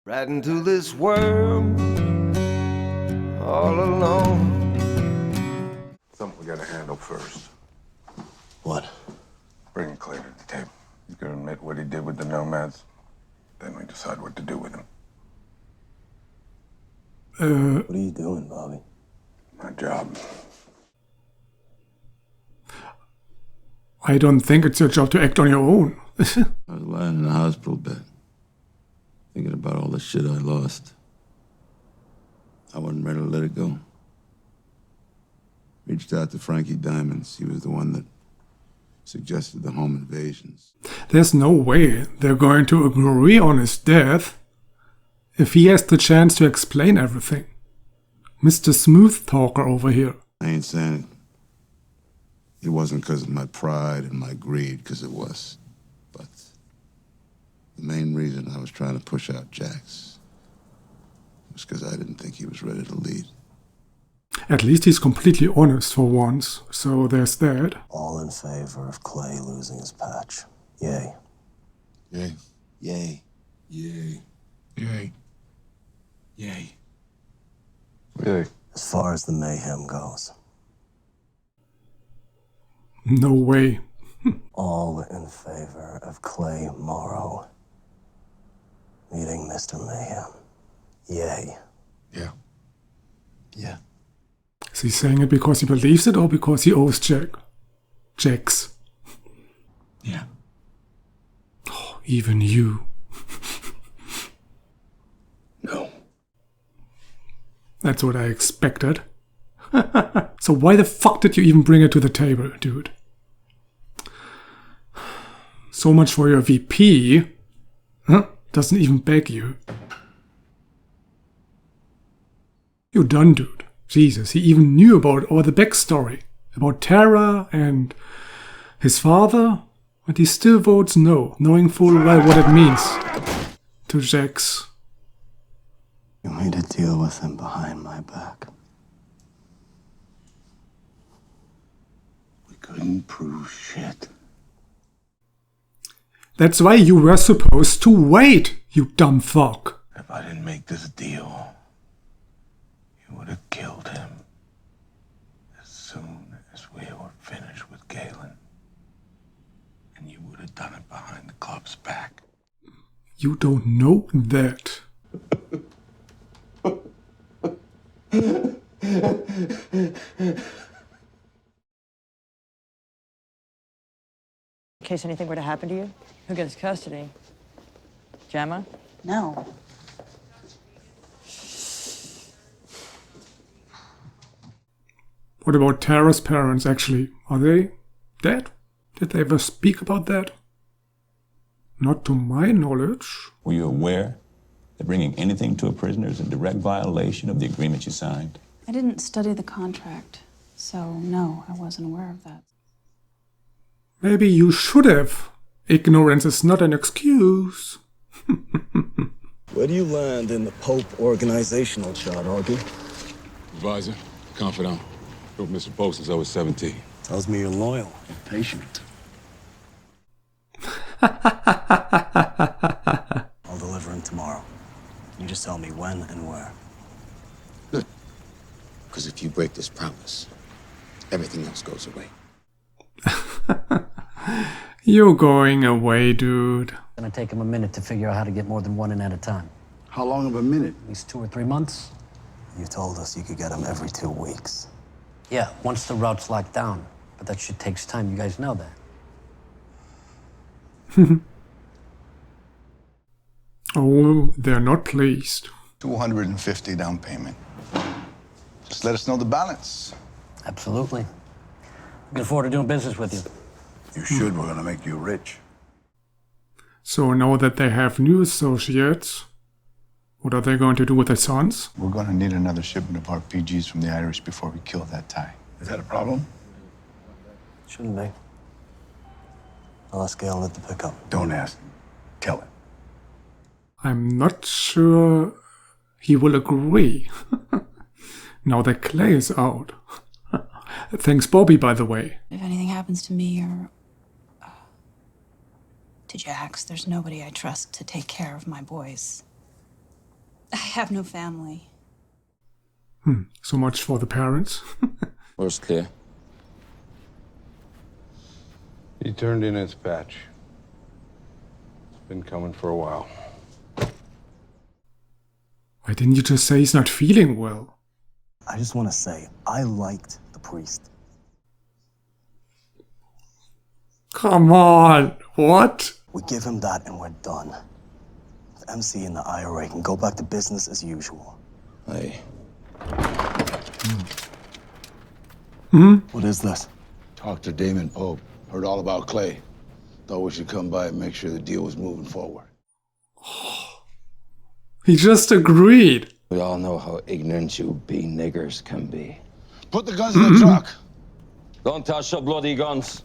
Right into this world, all alone. Something we gotta handle first. What? Bringing Clay to the table. He's gonna admit what he did with the nomads. Then we decide what to do with him. What are you doing, Bobby? My job. I don't think it's your job to act on your own. I was lying in a hospital bed, thinking about all the shit I lost. I wasn't ready to let it go. Reached out to Frankie Diamonds. He was the one that suggested the home invasions. There's no way they're going to agree on his death if he has the chance to explain everything. Mr. Smooth Talker over here. I ain't saying it wasn't because of my pride and my greed, because it was. But the main reason I was trying to push out Jax was because I didn't think he was ready to lead. At least he's completely honest for once, so there's that. All in favor of Clay losing his patch. Yay. Yay. Yay. Yay. Yay. Yay. Yay. As far as the mayhem goes. No way. All in favor of Clay Morrow meeting Mr. Mayhem. Yay. Yeah. Yeah. Is he saying it because he believes it or because he owes Jax? Yeah. Oh, even you. No. That's what I expected. So why the fuck did you even bring it to the table, dude? So much for your VP. Huh? Doesn't even beg you. You done, dude. Jesus, he even knew about all the backstory. About Tara and his father. But he still votes no, knowing full well what it means to Jax. You made a deal with him behind my back. We couldn't prove shit. That's why you were supposed to wait, you dumb fuck. If I didn't make this deal, you would have killed him as soon as we were finished with Galen. And you would have done it behind the club's back. You don't know that. In case anything were to happen to you, who gets custody? Gemma? No. What about Tara's parents, actually? Are they dead? Did they ever speak about that? Not to my knowledge. Were you aware that bringing anything to a prisoner is in direct violation of the agreement you signed? I didn't study the contract, so no, I wasn't aware of that. Maybe you should have. Ignorance is not an excuse. Where do you land in the Pope organizational chart, Augie? Advisor, confidant. With Mr. Pope since I was 17. Tells me you're loyal and patient. I'll deliver him tomorrow. You just tell me when and where. Good. Because if you break this promise, everything else goes away. You're going away, dude. It's gonna take him a minute to figure out how to get more than one in at a time. How long of a minute? At least 2 or 3 months. You told us you could get him every 2 weeks. Yeah, once the route's locked down. But that shit takes time, you guys know that. Oh, they're not pleased. 250 down payment. Just let us know the balance. Absolutely. Looking forward to doing business with you. You should. We're gonna make you rich. So now that they have new associates, what are they going to do with their sons? We're gonna need another shipment of RPGs from the Irish before we kill that tie. Is that a problem? Shouldn't be. I'll ask Galen at the pickup. Don't ask him. Tell him. I'm not sure he will agree. Now that Clay is out. Thanks, Bobby, by the way. If anything happens to me or to Jax, there's nobody I trust to take care of my boys. have no family. So much for the parents. Where's Claire? He turned in his patch. Been coming for a while. Why didn't you just say he's not feeling well? I just want to say, I liked the priest. Come on, what? We give him that and we're done. The MC and the IRA can go back to business as usual. Hey. What is this? Talked to Damon Pope. Heard all about Clay. Thought we should come by and make sure the deal was moving forward. He just agreed. We all know how ignorant you B niggers can be. Put the guns in the truck. Don't touch your bloody guns.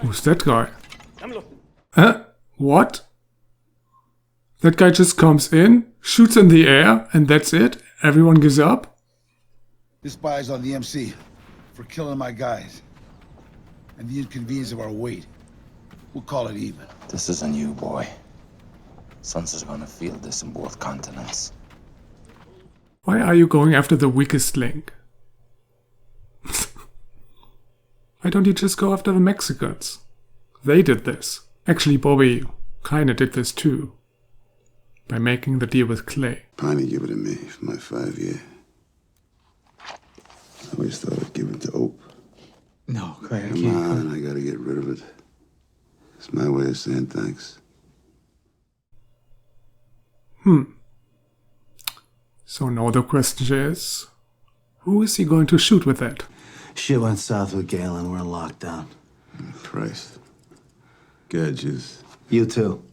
Who's that guy? What? That guy just comes in, shoots in the air, and that's it? Everyone gives up? This spy's on the MC for killing my guys. And the inconvenience of our wait. We'll call it even. This isn't you, boy. Sons are gonna feel this in both continents. Why are you going after the weakest link? Why don't you just go after the Mexicans? They did this. Actually, Bobby kinda did this too. By making the deal with Clay. Piney give it to me for my 5 year. I always thought I'd give it to Ope. No, Clay, I Come can't. on, I gotta get rid of it. It's my way of saying thanks. So now the question is, who is he going to shoot with that? Shit went south with Galen. We're in lockdown. Christ. Good, Juice. You too.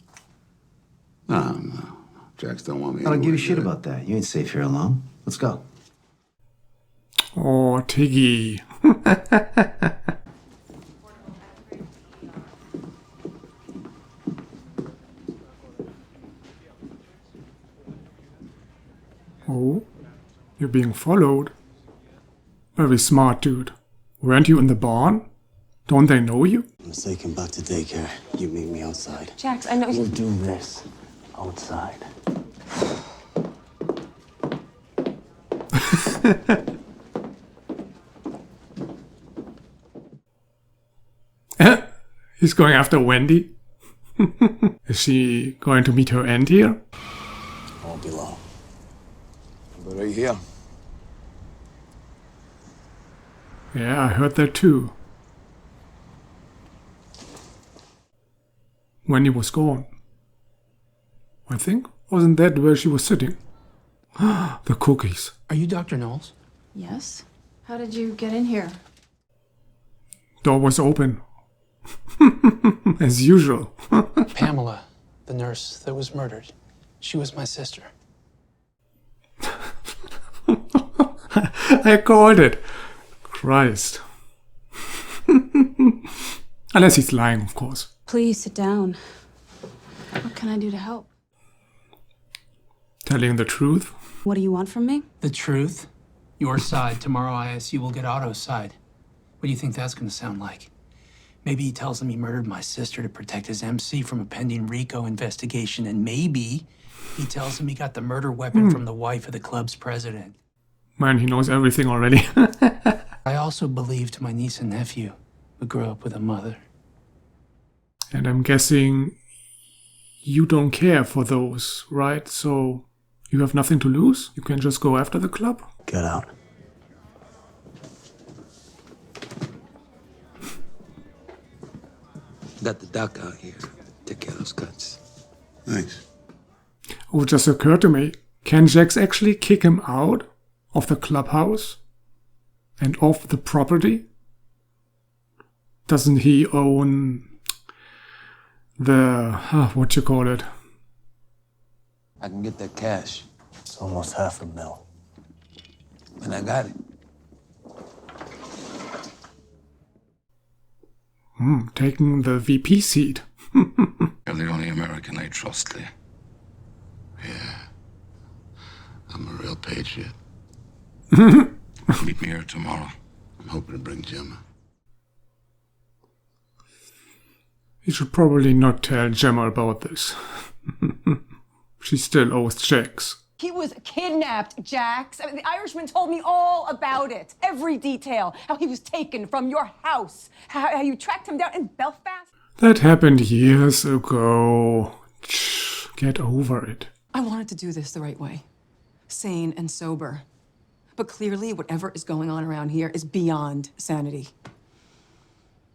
No. Jacks don't want me. I don't give a anywhere shit good. about that. You ain't safe here alone. Let's go. Oh, Tiggy. Oh, you're being followed. Very smart, dude. Weren't you in the barn? Don't they know you? I'm taking back to daycare. You meet me outside. Jax, I know We'll do this outside. He's going after Wendy. Is she going to meet her end here? Won't be long. But are you here? Yeah, I heard that too. Wendy was gone. I think. Wasn't that where she was sitting? The cookies. Are you Dr. Knowles? Yes? How did you get in here? Door was open. As usual. Pamela, the nurse that was murdered. She was my sister. I called it. Christ. Unless he's lying, of course. Please sit down. What can I do to help? Telling the truth. What do you want from me? The truth? Your side. Tomorrow ISU will get Otto's side. What do you think that's going to sound like? Maybe he tells him he murdered my sister to protect his MC from a pending RICO investigation, and maybe he tells him he got the murder weapon from the wife of the club's president. Man, he knows everything already. I also believed my niece and nephew would grow up with a mother. And I'm guessing you don't care for those, right? So you have nothing to lose? You can just go after the club? Get out. Got the doc out here. Take care of those cuts. Thanks. Oh, it just occurred to me. Can Jax actually kick him out of the clubhouse? And off the property? Doesn't he own the... what you call it? I can get that cash. It's almost $500,000. And I got it. Taking the VP seat. You're the only American I trust, Lee. Yeah. I'm a real patriot. Meet me here tomorrow. I'm hoping to bring Gemma. He should probably not tell Gemma about this. She still owes Jax. He was kidnapped, Jax. I mean, the Irishman told me all about it. Every detail. How he was taken from your house. How you tracked him down in Belfast. That happened years ago. Get over it. I wanted to do this the right way. Sane and sober. But clearly, whatever is going on around here is beyond sanity.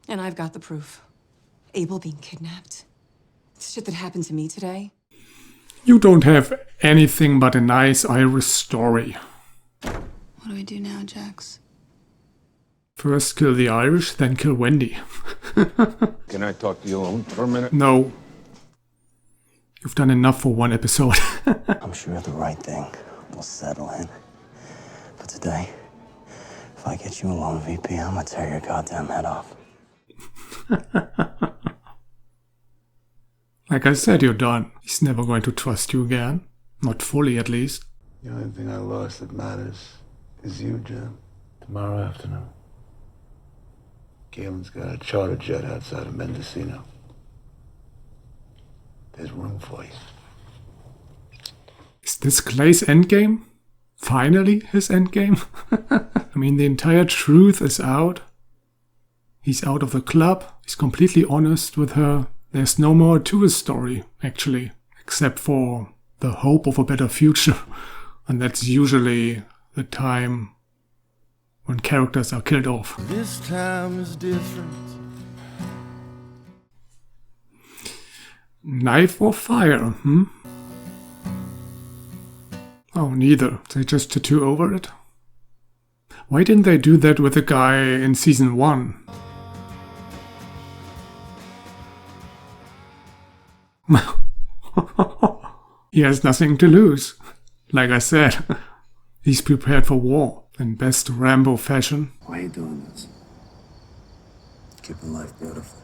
And I've got the proof. Abel being kidnapped. The shit that happened to me today. You don't have anything but a nice Irish story. What do we do now, Jax? First kill the Irish, then kill Wendy. Can I talk to you alone for a minute? No. You've done enough for one episode. I'm sure the right thing will settle in. But today, if I get you alone, VP, I'm gonna tear your goddamn head off. Like I said, you're done. He's never going to trust you again. Not fully, at least. The only thing I lost that matters is you, Jim. Tomorrow afternoon. Galen's got a charter jet outside of Mendocino. There's room for you. Is this Clay's endgame? Finally his endgame? I mean, the entire truth is out. He's out of the club. He's completely honest with her. There's no more to his story, actually, except for the hope of a better future. And that's usually the time when characters are killed off. This time is different. Knife or fire, Oh, neither. They just tattoo over it? Why didn't they do that with the guy in season 1? He has nothing to lose. Like I said, he's prepared for war in best Rambo fashion. Why are you doing this? Keeping life beautiful.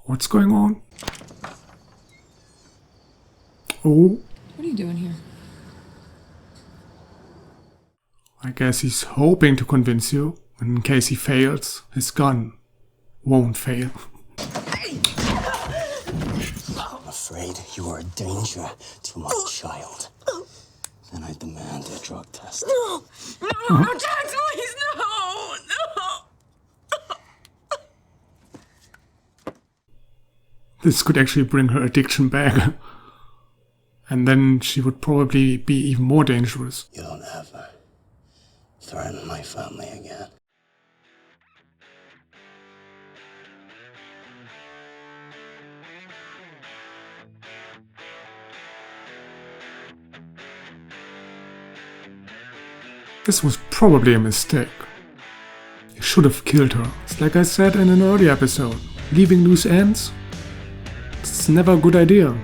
What's going on? Oh, What are you doing here? I guess he's hoping to convince you. In case he fails, his gun won't fail. I'm afraid you are a danger to my child. Then I demand a drug test. No, Jax, please, no. This could actually bring her addiction back. And then she would probably be even more dangerous. You don't ever threaten my family again. This was probably a mistake. You should have killed her. It's like I said in an earlier episode. Leaving loose ends? It's never a good idea.